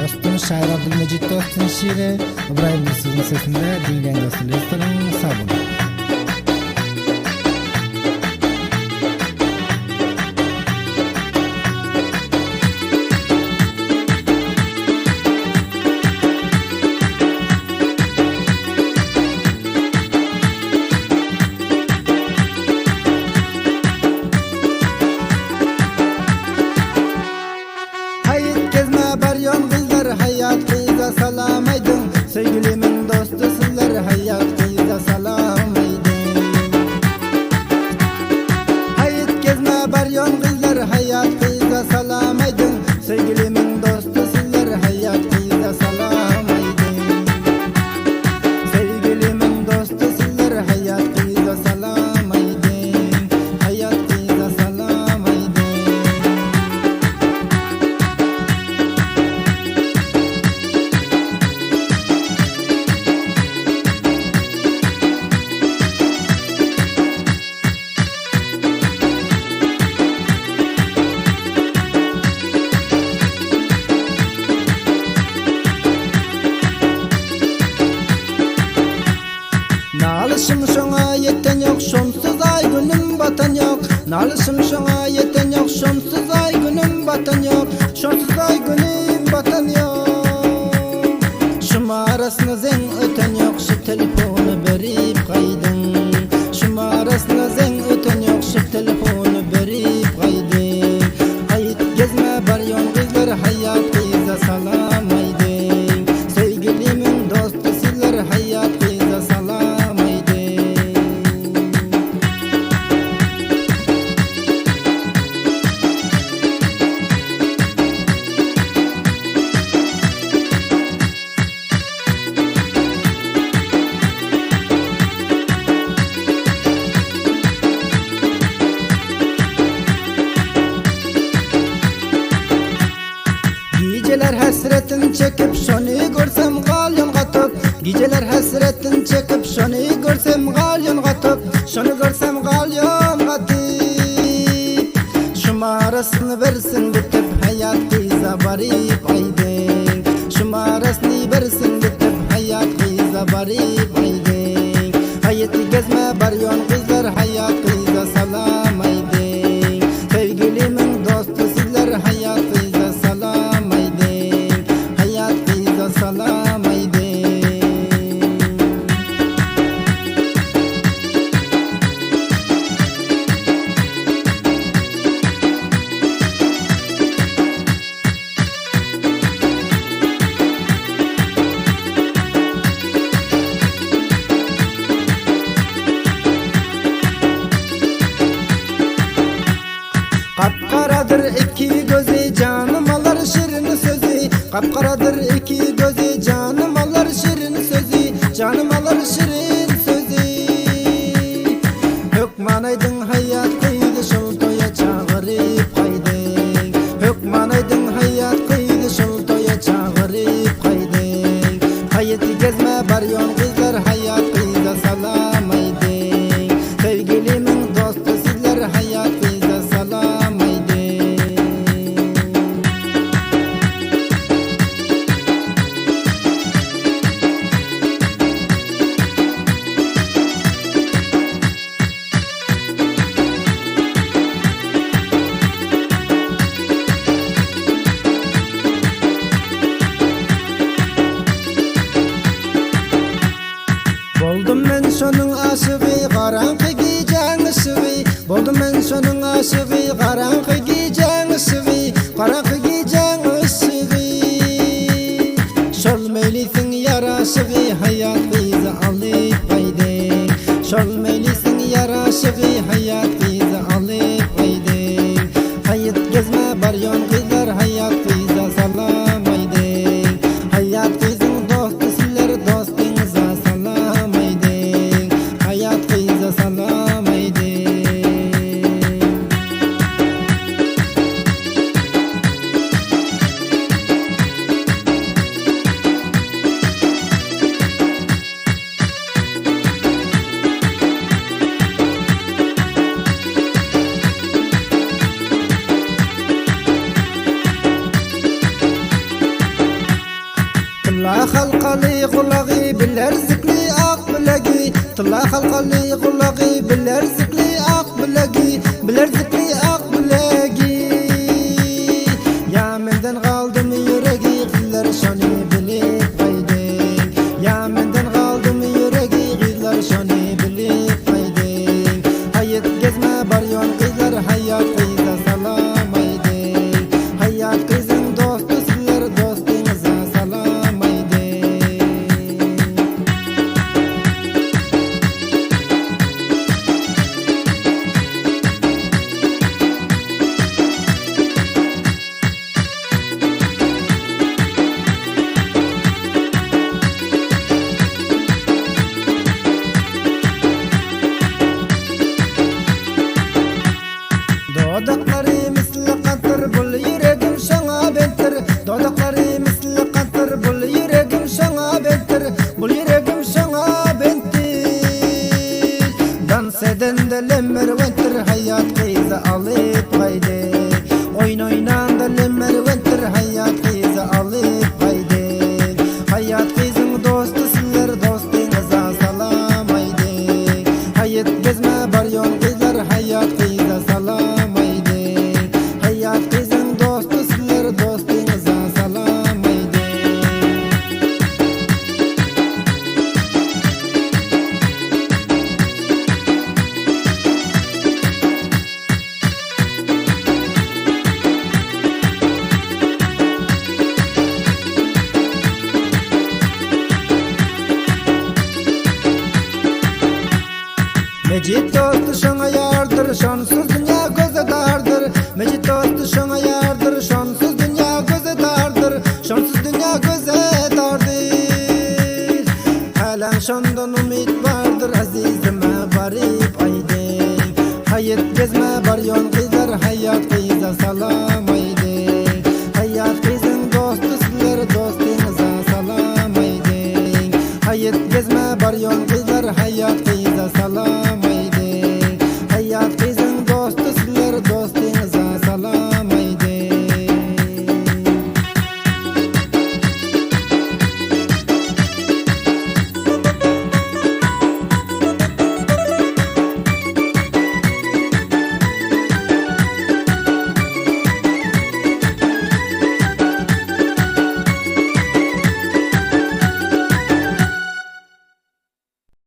dostum Şair Abdülmecit dostun şiiri İbrahim Yusuf'un sesinde dinleyen dostum sağ olun. Salam aydın, sevgilimin dostu sizler, hayatınıza salam aydın. Hayat gezme baryon kızlar, hayatınıza salam aydın, sevgilimin dostu sizler, hayatınıza salam aydın. Sevgilimin dostu sizler, hayatınıza salam aydın, hayatınıza salam aydın. Nalışım şoňa yeten yok, şonsuz ay günüm batan yok. Nalışım şoňa yeten yok, şonsuz ay günüm batan yok. Şonsuz ay günüm batan yok. Şuma arasına zen öten yok, şu telefonu berip gaydın. Şuma arasına zen öten yok, şu telefonu berip gaydın. Hayat gezme baryon kızlar, hayatınıza salam aydın. Sevgilimin dostu sizler, hayatınıza salam. Geceler hasretin çekip şonu görsem galyon katıp. Geceler hasretin çekip şonu görsem galyon katıp. Şonu görsem galyon katıp. Şuma arasını versin bitip hayatınıza varıp aydın. Şuma arasını versin bitip hayatınıza varıp aydın. Hayatı gezme baryon kızlar, hayatınıza salam aydın. Sevgilimin dostu sizler, hayatınıza salam aydın. Hayatınıza salam aydın. Kapkaradır iki gözü, canım alır şirin sözü. Kapkaradır iki gözü, canım alır şirin sözü. Canım alır şirin sözü. Hükmanaydın hayat kıydı, şultoya çağırıp kaydın. Hükmanaydın hayat kıydı, şultoya çağırıp kaydın. Hayatı gezme baryon kızlar, hayatınıza salam aydın. Sevgilimin dostu sizler, hayatınıza salam aydın. Boldum men şonun aşığı, qarаңғы gecen ışığı. Boldum men şonun aşığı, qarаңғы gecen ışığı. Qarаңғы gecen ışığı. Şol meylisin yaraşığı, hayatınıza alıp aydın. Şol meylisin yaraşığı, hayatınıza alıp aydın. Hayat gezme baryon kızlar, hayatınıza salam aydın. Hayatınızın dostu sizler, dostunuza salam aydın. Hayatınıza salam aydın. halkalı kulağı biler zikli ak bilegi. Tıla halkalı kulağı biler zikli ak bilegi. Biler zikli ak bilegi. Ya menden kaldım yüreği kızlar şanı bilip haydi. Ya menden kaldım yüreği kızlar şanı bilip haydi. Hayat gezme baryon kızlar hayat kıza salam haydi. Hayat kızın dostu sizler dostunuza salam haydi. Dodakları misli katır bul yüreğim şana bentir. Dodakları misli katır bul yüreğim şana bentir. Bul yüreğim şana bentir. Dans eden de lemmer ventir. Hayat kıyıza alıp haydi. Oyun oynan da lemmer ventir. Hayat kıyıza alıp haydi. Hayat kıyızın dostu sizler dostunuza salam haydi. Hayat gezme baryon kızlar hayat kıyıza salam haydi. Hayat kızın dostu sizler dostunuza salam haydi. Mecit dostu şana yardır, şansız dünya göze dardır. Mecit dostu şana yardır, şansız dünya göze dardır. Şansız dünya göze dardır. Halen şandan umit vardır, azizime varıp haydi. Hayat gezme baryon kızlar, hayat kıza salam